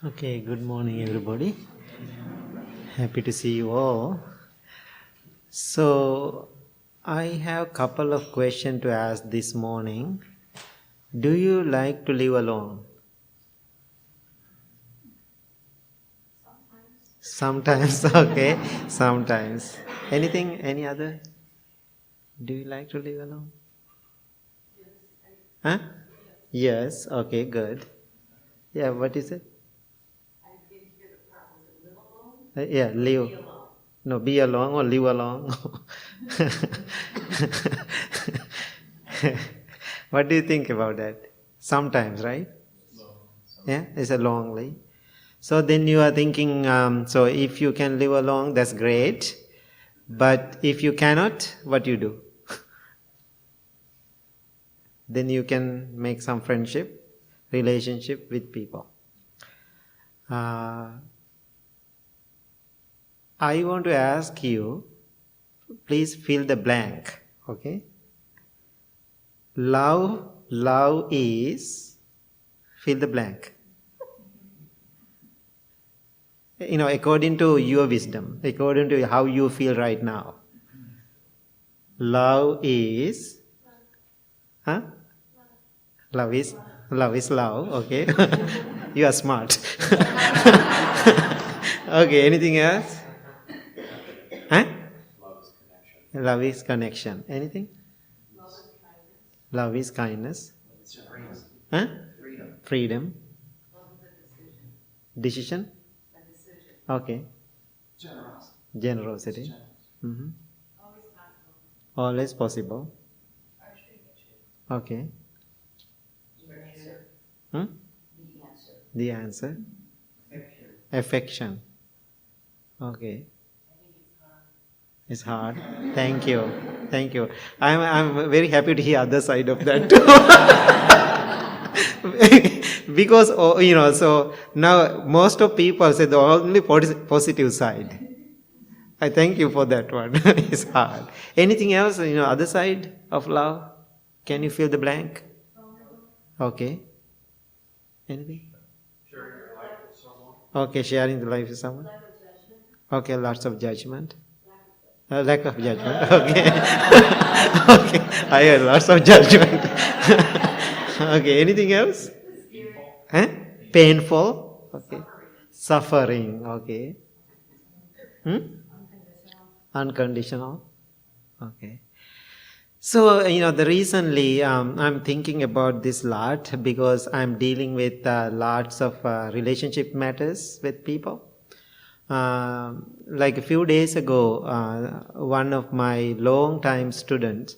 Okay, good morning, everybody. Happy to see you all. So, I have a couple of questions to ask this morning. Do you like to live alone? Sometimes, okay. Sometimes. Anything, any other? Do you like to live alone? Huh? Yes, okay, good. Yeah, what is it? Yeah, live. No, be alone or live alone. What do you think about that? Sometimes, right? Yeah, it's a long way. So then you are thinking, so if you can live alone, that's great. But if you cannot, what you do? Then you can make some friendship, relationship with people. Uh, I want to ask you, please fill the blank, okay? Love is, fill the blank. According to your wisdom, according to how you feel right now. Love is, huh? Love is love, okay? You are smart. Okay, anything else? Huh? Love is connection. Anything? Love is kindness. Huh? Freedom. Decision? Okay. Generosity. Mm-hmm. Always possible. Okay. Hmm? The answer. Affection. Okay. It's hard. Thank you. Thank you. I'm very happy to hear other side of that too. Because so now most of people say the only positive side. I thank you for that one. It's hard. Anything else? Other side of love? Can you fill the blank? Okay. Anything? Okay, sharing the life with someone. Okay, lots of judgment. Lack of judgment. Okay. Okay. I heard lots of judgment. Okay. Anything else? Huh? Painful. Okay. Suffering. Okay. Hmm? Unconditional. Okay. So, the recently I'm thinking about this lot because I'm dealing with lots of relationship matters with people. Like a few days ago, one of my long-time students,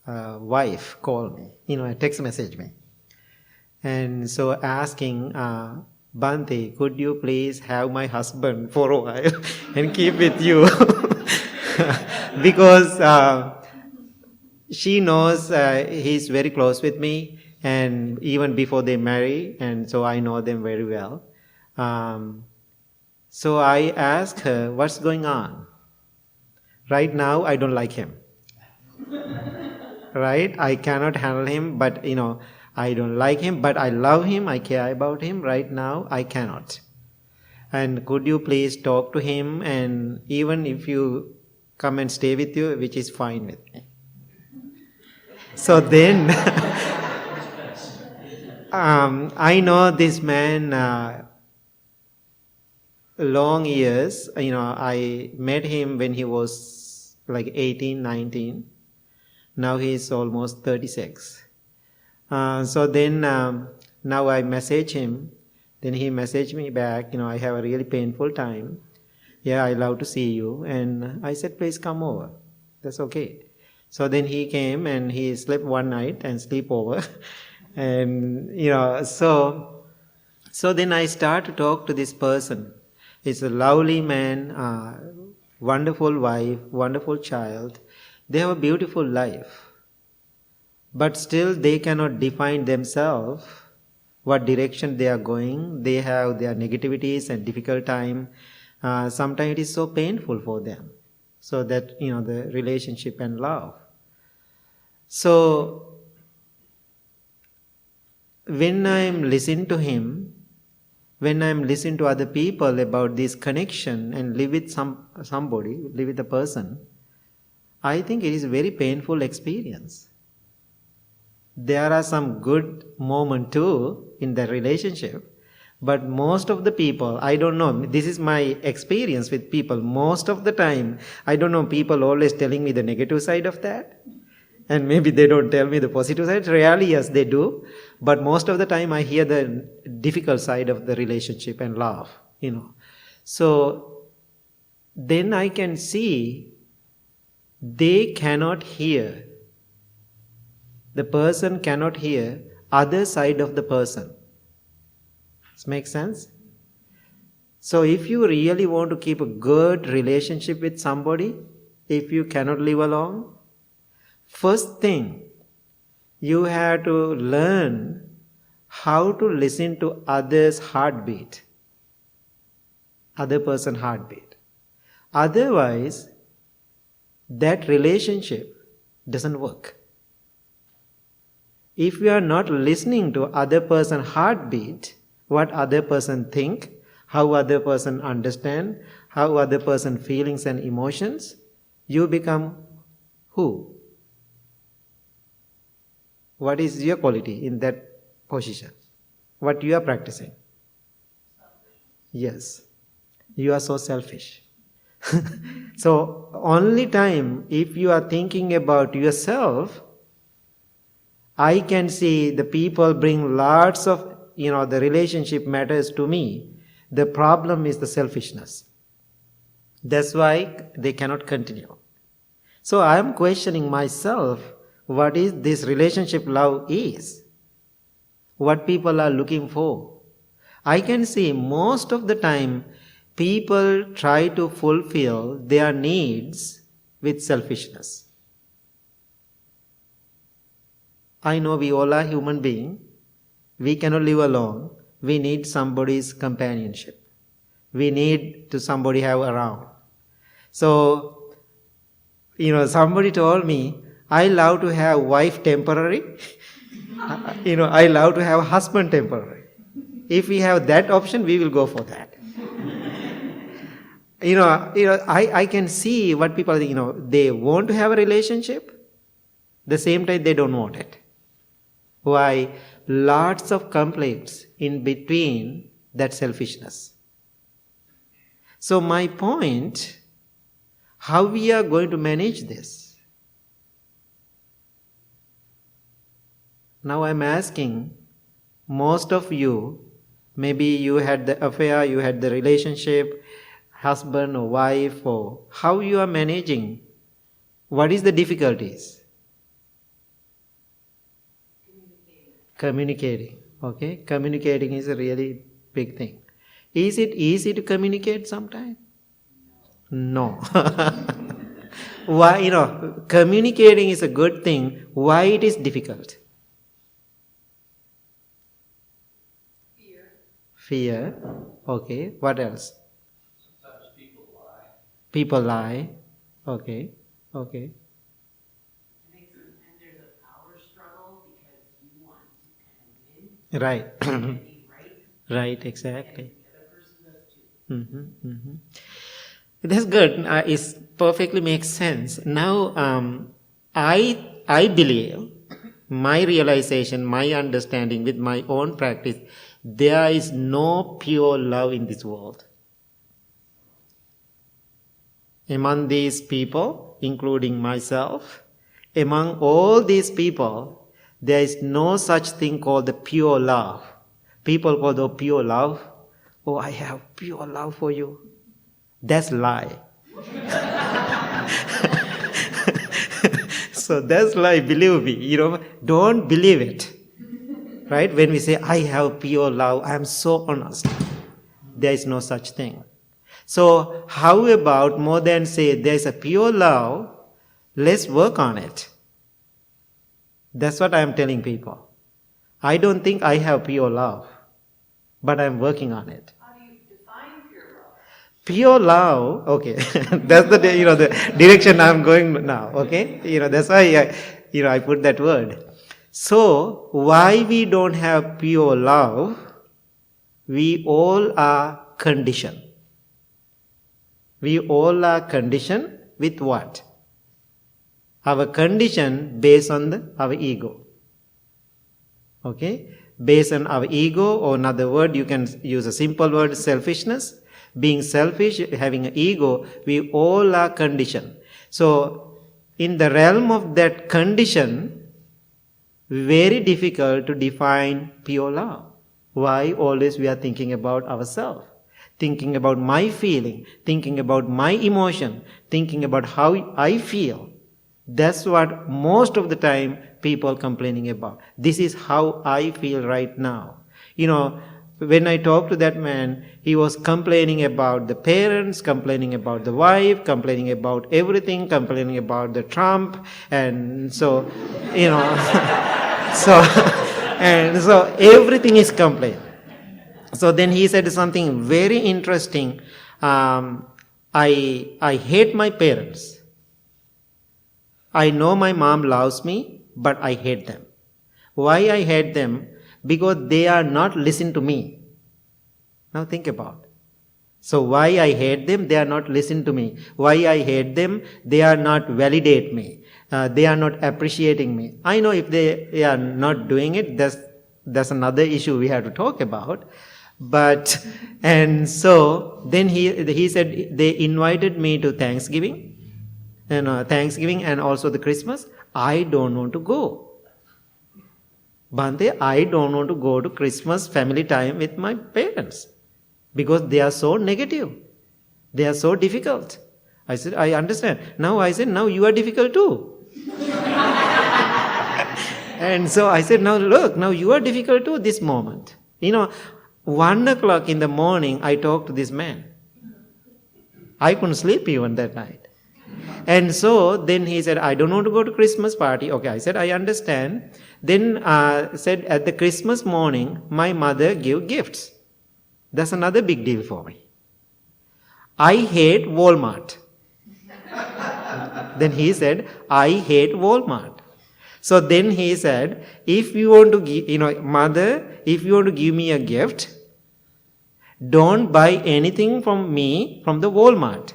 wife called me, a text message me. And so asking, Bhante, could you please have my husband for a while and keep with you? Because she knows he's very close with me, and even before they marry, and so I know them very well. So I asked her, what's going on? Right now, I don't like him. Right? I cannot handle him, but I don't like him, but I love him, I care about him. Right now, I cannot. And could you please talk to him, and even if you come and stay with you, which is fine with me. So then, I know this man long years. I met him when he was like 18, 19. Now he is almost 36. So then, now I message him. Then he messaged me back, I have a really painful time. Yeah, I love to see you. And I said, please come over. That's okay. So then he came and he slept one night and sleep over. And, so then I start to talk to this person. He's a lovely man, wonderful wife, wonderful child. They have a beautiful life. But still they cannot define themselves what direction they are going. They have their negativities and difficult time. Sometimes it is so painful for them. So that, the relationship and love. So when I'm listening to him, when I'm listening to other people about this connection and live with somebody, live with a person, I think it is a very painful experience. There are some good moments too in the relationship, but most of the people, I don't know, this is my experience with people, most of the time, I don't know, people always telling me the negative side of that, and maybe they don't tell me the positive side. Really, yes, they do, but most of the time I hear the difficult side of the relationship and love, So then I can see they cannot hear, the person cannot hear other side of the person. Does it make sense? So if you really want to keep a good relationship with somebody, if you cannot live alone, first thing, you have to learn how to listen to others' heartbeat, other person's heartbeat. Otherwise, that relationship doesn't work. If you are not listening to other person's heartbeat, what other person think, how other person understand, how other person feelings and emotions, you become who? What is your quality in that position? What you are practicing? Yes, you are so selfish. So only time if you are thinking about yourself, I can see the people bring lots of, the relationship matters to me. The problem is the selfishness. That's why they cannot continue. So I am questioning myself, what is this relationship love is? What people are looking for? I can see most of the time people try to fulfill their needs with selfishness. I know we all are human beings. We cannot live alone. We need somebody's companionship. We need to somebody have around. So, somebody told me, I love to have wife temporary. I love to have husband temporary. If we have that option, we will go for that. I can see what people, they want to have a relationship. The same time, they don't want it. Why? Lots of conflicts in between that selfishness. So my point, how we are going to manage this? Now I'm asking, most of you, maybe you had the affair, you had the relationship, husband or wife, or how you are managing? What is the difficulties? Communicating. Okay? Communicating is a really big thing. Is it easy to communicate sometimes? No. Why, communicating is a good thing. Why it is difficult? Fear. Okay. What else? Sometimes people lie. People lie. Okay. Okay. Right. Right, exactly. That's good. It perfectly makes sense. Now, I believe, my realization, my understanding with my own practice, there is no pure love in this world. Among these people, including myself, among all these people, there is no such thing called the pure love. People call the pure love. Oh, I have pure love for you. That's lie. So that's lie, believe me. Don't believe it. Right? When we say, I have pure love, I am so honest. There is no such thing. So how about more than say there is a pure love, let's work on it. That's what I am telling people. I don't think I have pure love, but I am working on it. How do you define pure love? Pure love, okay. That's the the direction I am going now. Okay, that's why I put that word. So why we don't have pure love? we all are conditioned. We all are conditioned with what? Our condition based on our ego. Okay? Based on our ego, or another word, you can use a simple word, selfishness. Being selfish, having an ego, we all are conditioned. So, in the realm of that condition, very difficult to define pure love. Why? Always we are thinking about ourselves, thinking about my feeling, thinking about my emotion, thinking about how I feel. That's what most of the time people complaining about. This is how I feel right now. When I talked to that man, he was complaining about the parents, complaining about the wife, complaining about everything, complaining about the Trump, and so, so everything is complaint. So then he said something very interesting. I hate my parents. I know my mom loves me, but I hate them. Why I hate them? Because they are not listening to me. Now think about it. So why I hate them? They are not listening to me. Why I hate them? They are not validate me. They are not appreciating me. I know if they are not doing it, that's another issue we have to talk about. And so then he said they invited me to Thanksgiving. Thanksgiving and also the Christmas. I don't want to go. Bhante, I don't want to go to Christmas family time with my parents because they are so negative. They are so difficult. I said, I understand. Now I said, now you are difficult too. And so I said, now look, now you are difficult too this moment. 1 o'clock in the morning, I talked to this man. I couldn't sleep even that night. And so then he said, I don't want to go to Christmas party. Okay, I said, I understand. Then said at the Christmas morning, my mother gave gifts. That's another big deal for me. I hate Walmart. Then he said, I hate Walmart. So then he said, if you want to give, mother, if you want to give me a gift, don't buy anything from me from the Walmart.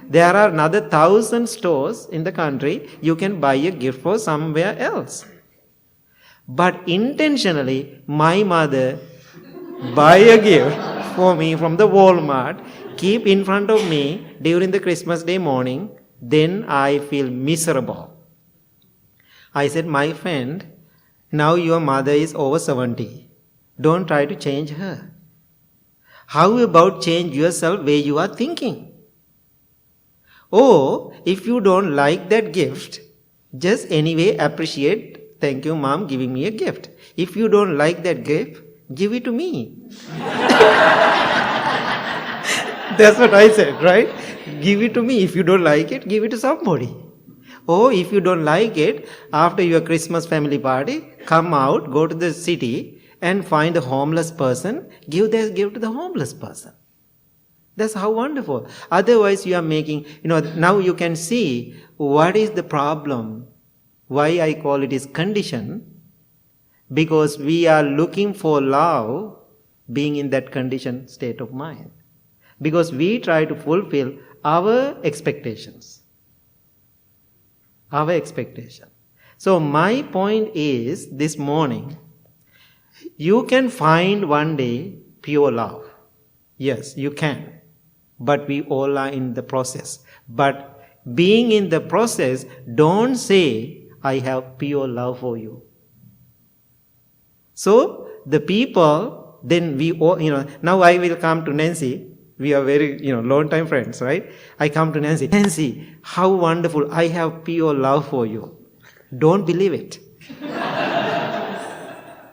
There are another 1,000 stores in the country. You can buy a gift for somewhere else. But intentionally, my mother buy a gift for me from the Walmart, keep in front of me during the Christmas Day morning, then I feel miserable. I said, my friend, now your mother is over 70. Don't try to change her. How about change yourself where you are thinking? Or, if you don't like that gift, just anyway appreciate, thank you mom giving me a gift. If you don't like that gift, give it to me. That's what I said, right? Give it to me. If you don't like it, give it to somebody. Or if you don't like it, after your Christmas family party, come out, go to the city and find a homeless person, give this gift to the homeless person. That's how wonderful. Otherwise you are making, now you can see what is the problem. Why I call it is condition. Because we are looking for love being in that conditioned state of mind. Because we try to fulfill our expectations. Our expectation. So my point is, this morning, you can find one day pure love. Yes, you can. But we all are in the process. But being in the process, don't say, I have pure love for you. So, the people, then we all, now I will come to Nancy. We are very, long time friends, right? I come to Nancy. Nancy, how wonderful. I have pure love for you. Don't believe it.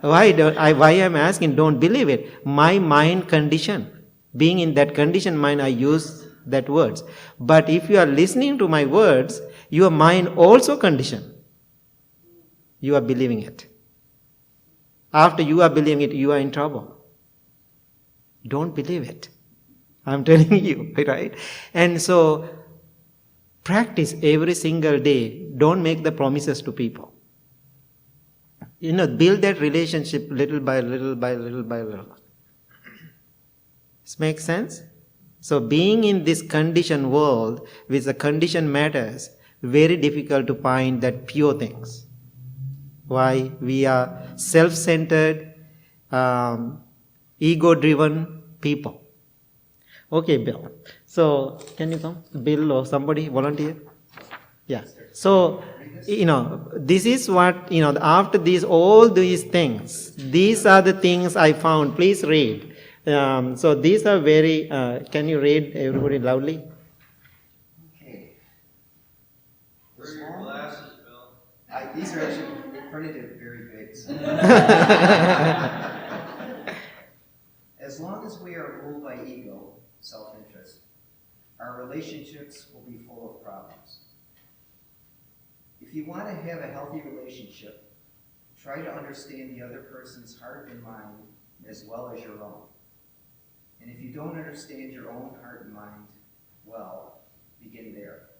Why I'm asking, don't believe it. My mind condition. Being in that conditioned mind, I use that words. But if you are listening to my words, your mind also conditioned. You are believing it. After you are believing it, you are in trouble. Don't believe it. I'm telling you, right? And so, practice every single day. Don't make the promises to people. Build that relationship little by little by little by little. This makes sense? So being in this conditioned world with the conditioned matters, very difficult to find that pure things. Why? We are self-centered, ego-driven people. Okay, Bill. So can you come? Bill or somebody volunteer? Yeah. So, this is what, after all these things, these are the things I found. Please read. So these are very, can you read everybody loudly? Okay. Where are your glasses, Bill? These are actually printed very big. So. As long as we are ruled by ego, self-interest, our relationships will be full of problems. If you want to have a healthy relationship, try to understand the other person's heart and mind as well as your own. And if you don't understand your own heart and mind well, begin there.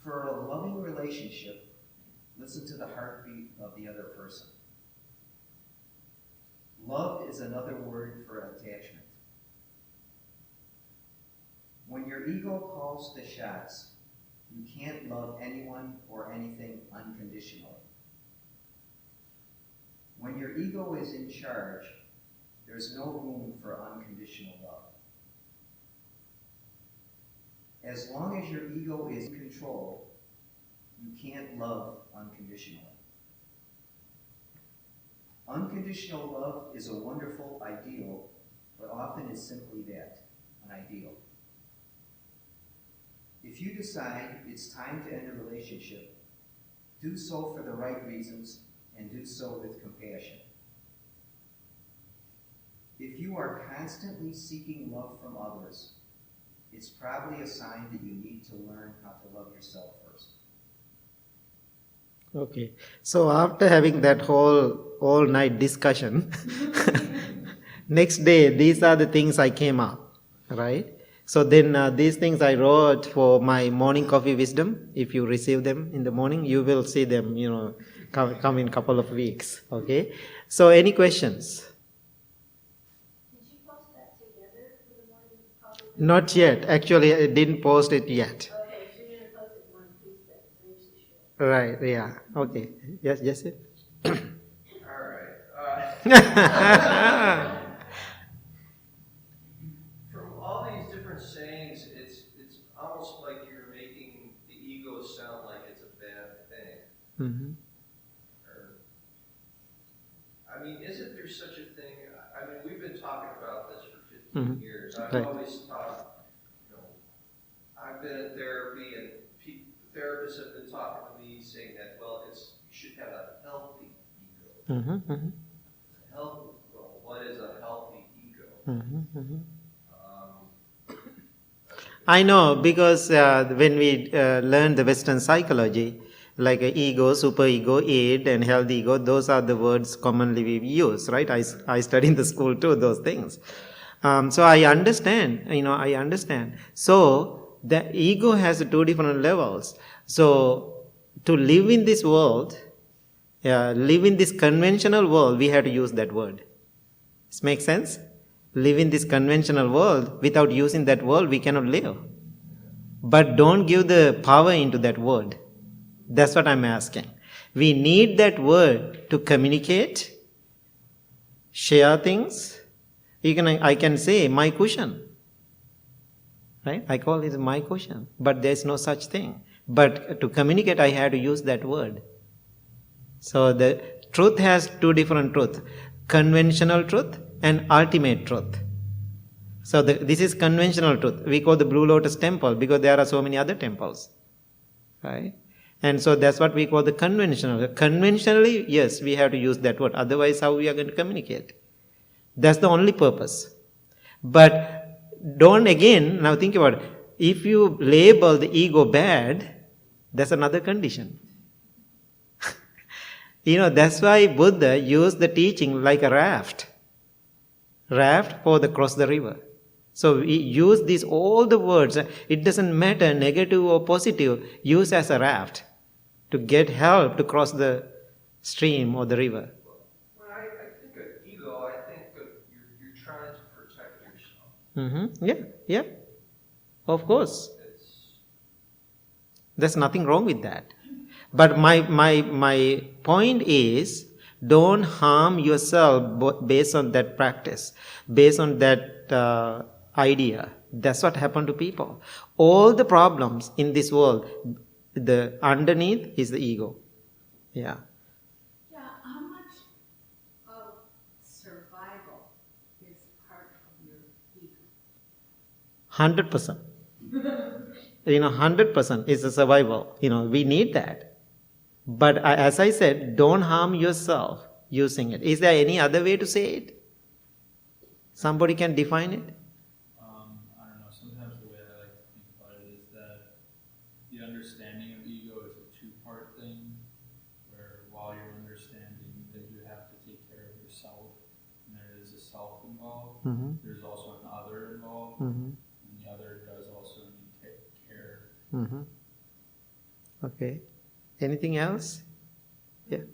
For a loving relationship, listen to the heartbeat of the other person. Love is another word for attachment. When your ego calls the shots, you can't love anyone or anything unconditionally. When your ego is in charge, there's no room for unconditional love. As long as your ego is in control, you can't love unconditionally. Unconditional love is a wonderful ideal, but often is simply that, an ideal. If you decide it's time to end a relationship, do so for the right reasons and do so with compassion. If you are constantly seeking love from others, it's probably a sign that you need to learn how to love yourself first. Okay. So after having that all night discussion, next day, these are the things I came up, right? So then these things I wrote for my morning coffee wisdom. If you receive them in the morning, you will see them, come in a couple of weeks, okay? So any questions? Did you post that together for the morning coffee? Not yet. Actually, I didn't post it yet. Okay, so you're going to post it in one piece then. So you should share. Right, yeah. Okay. Yes, Jesse? All right. From all these different sayings, it's almost like you're making the ego sound like it's a bad thing. Mm-hmm. I mean, isn't there such a thing? I mean, we've been talking about this for 15 Mm-hmm. years. I've Right. always thought, I've been in therapy, and therapists have been talking to me saying that, well, you should have a healthy ego. Mm-hmm. Mm-hmm. What is a healthy ego? Mm-hmm. Mm-hmm. I know, because when we learn the Western psychology, like ego, superego, id, and healthy ego, those are the words commonly we use, right? I study in the school too, those things. So I understand, I understand. So the ego has two different levels. So to live in this world, live in this conventional world, we have to use that word. This makes sense? Live in this conventional world, without using that word, we cannot live. But don't give the power into that word. That's what I'm asking. We need that word to communicate, share things. I can say my cushion. Right? I call it my cushion. But there's no such thing. But to communicate, I have to use that word. So the truth has two different truths. Conventional truth and ultimate truth. So this is conventional truth. We call the Blue Lotus Temple because there are so many other temples. Right? And so that's what we call the conventional. Conventionally, yes, we have to use that word. Otherwise, how we are going to communicate? That's the only purpose. But don't again, now think about it. If you label the ego bad, that's another condition. That's why Buddha used the teaching like a raft. Raft for the cross the river. So we use all the words. It doesn't matter negative or positive. Use as a raft to get help to cross the stream or the river. When I think of ego, I think of you're trying to protect Yeah, of course. It's There's nothing wrong with that. But my point is, don't harm yourself based on that practice, based on that idea. That's what happened to people. All the problems in this world, the underneath is the ego. Yeah. Yeah, how much of survival is part of your ego? 100%. 100% is a survival. We need that. But as I said, don't harm yourself using it. Is there any other way to say it? Somebody can define it? I don't know. Sometimes the way I like to think about it is that the understanding of ego is a two-part thing, where while you're understanding that you have to take care of yourself, and there is a self involved, there's also an other involved, and the other does also need to take care. Okay. Anything else? Yeah.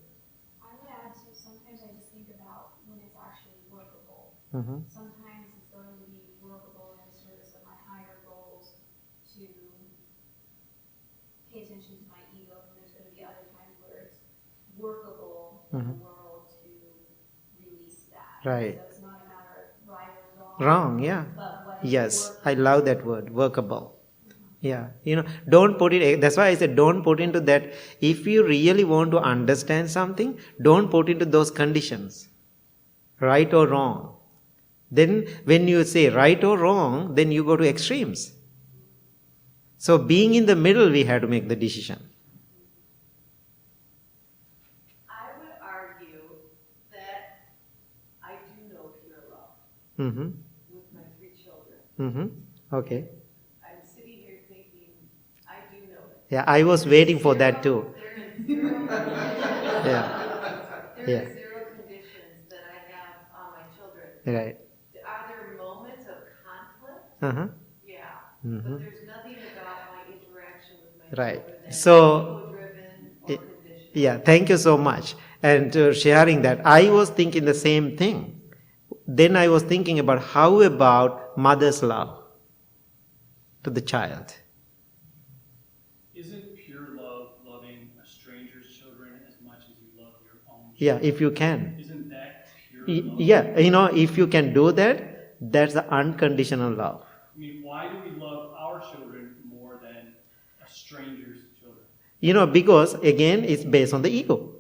I would add to, sometimes I just think about when it's actually workable. Sometimes it's going to be workable in the service of my higher goals to pay attention to my ego, and there's going to be other times where it's workable in the world to release that. Right. So it's not a matter of right or wrong. Wrong, yeah. But what is Yes, workable? I love that word, workable. Yeah, don't put it, that's why I said don't put into that. If you really want to understand something, don't put into those conditions, right or wrong. Then when you say right or wrong, then you go to extremes. So being in the middle, we have to make the decision. I would argue that I do know pure love with my 3 children. Okay. I'm sitting here thinking, I do know it. Yeah, I was waiting for that too. There is zero Yeah. there is 0 conditions that I have on my children. Right. Are there moments of conflict? Yeah. But there's nothing about my interaction with my Right. children that's So, ego-driven or conditioned. yeah, thank you so much. And sharing that. I was thinking the same thing. Then I was thinking about how about mother's love to the child. Isn't pure love loving a stranger's children as much as you love your own children? Yeah, if you can. Isn't that pure love? Yeah, if you can do that, that's the unconditional love. I mean, why do we love our children more than a stranger's children? Because again, it's based on the ego.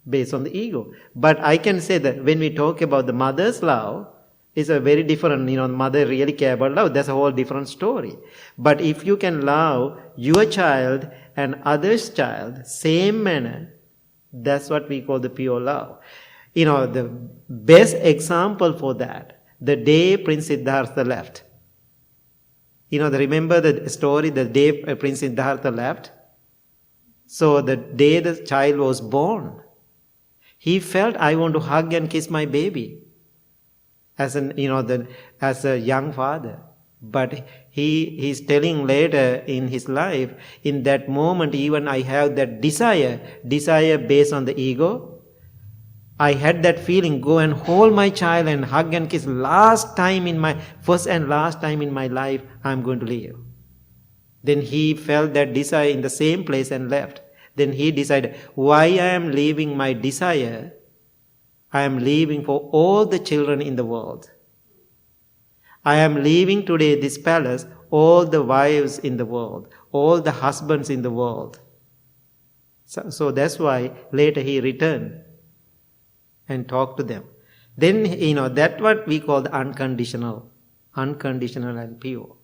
Based on the ego. But I can say that when we talk about the mother's love, it's a very different, mother really care about love. That's a whole different story. But if you can love your child and others' child, same manner, that's what we call the pure love. The best example for that, the day Prince Siddhartha left. Remember the story, the day Prince Siddhartha left? So the day the child was born, he felt, I want to hug and kiss my baby. As a young father. But he's telling later in his life, in that moment, even I have that desire based on the ego. I had that feeling, go and hold my child and hug and kiss. First and last time in my life, I'm going to leave. Then he felt that desire in the same place and left. Then he decided, why I am leaving my desire? I am leaving for all the children in the world. I am leaving today this palace, all the wives in the world, all the husbands in the world. So that's why later he returned and talked to them. Then, that's what we call the unconditional and pure.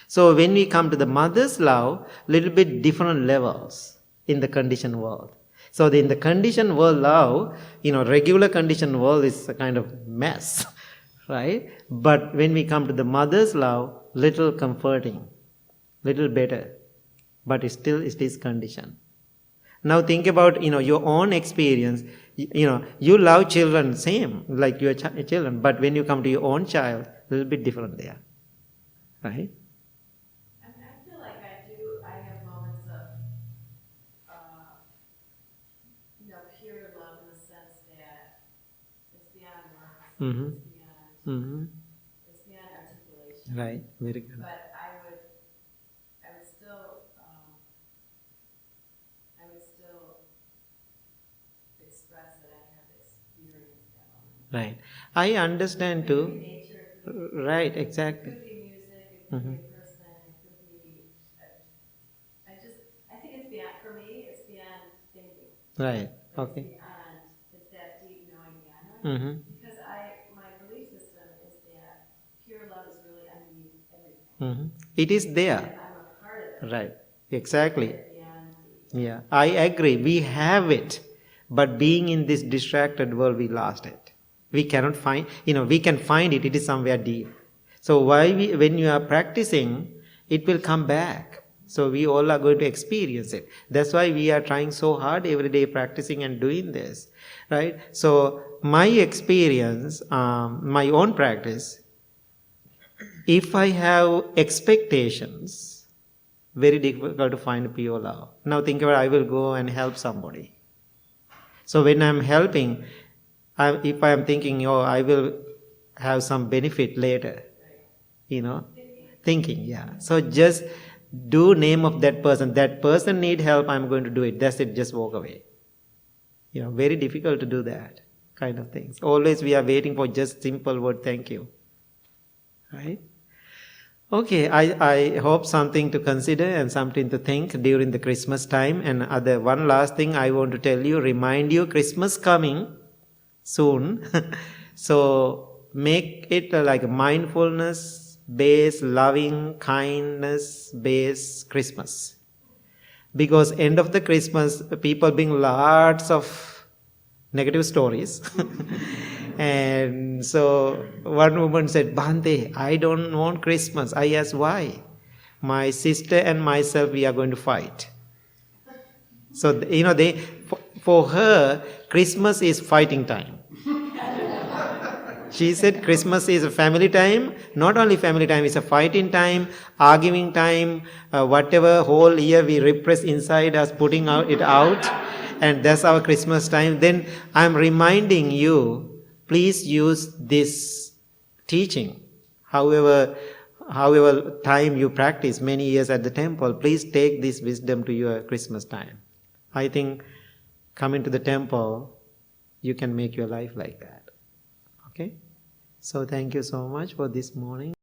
So when we come to the mother's love, little bit different levels in the conditioned world. So in the conditioned world love, regular conditioned world is a kind of mess, right? But when we come to the mother's love, little comforting, little better, but it is conditioned. Now think about, your own experience. You love children same, like your children, but when you come to your own child, a little bit different there, right? I feel like I have moments of pure love in the sense that it's beyond words, it's beyond articulation. relationship. Right, very good. But I would still, express that I have experienced that moment. Right. I understand It could too. be nature, it could be, Right, it exactly. could be music, it could be a person, it could be, I think it's beyond, for me, it's beyond thinking. Right, It's okay. beyond, it's that deep knowing beyond knowing. Mm-hmm. Because my belief system is that pure love is really underneath everything. Mm-hmm. It is there. And I'm a part of it. Right, exactly. It's beyond deep. Yeah, I agree. We have it, but being in this distracted world, we lost it. We cannot find, we can find it, it is somewhere deep. So when you are practicing, it will come back. So we all are going to experience it. That's why we are trying so hard every day practicing and doing this, right? So my experience, my own practice, if I have expectations, very difficult to find pure love. Now think about, I will go and help somebody. So when I'm helping, if I am thinking, I will have some benefit later, thinking, yeah. So just do name of that person. That person need help, I'm going to do it. That's it, just walk away. Very difficult to do that kind of things. Always we are waiting for just simple word, thank you. Right? Okay, I hope something to consider and something to think during the Christmas time. And one last thing I want to tell you, remind you, Christmas coming soon. So make it like a mindfulness-based, loving, kindness-based Christmas. Because end of the Christmas, people bring lots of negative stories. And so one woman said, Bhante, I don't want Christmas. I asked why. My sister and myself, we are going to fight. So, for her, Christmas is fighting time. She said Christmas is a family time. Not only family time, it's a fighting time, arguing time, whatever whole year we repress inside us, putting it out. And that's our Christmas time. Then I'm reminding you, please use this teaching. However time you practice, many years at the temple, please take this wisdom to your Christmas time. I think coming to the temple, you can make your life like that. Okay? So thank you so much for this morning.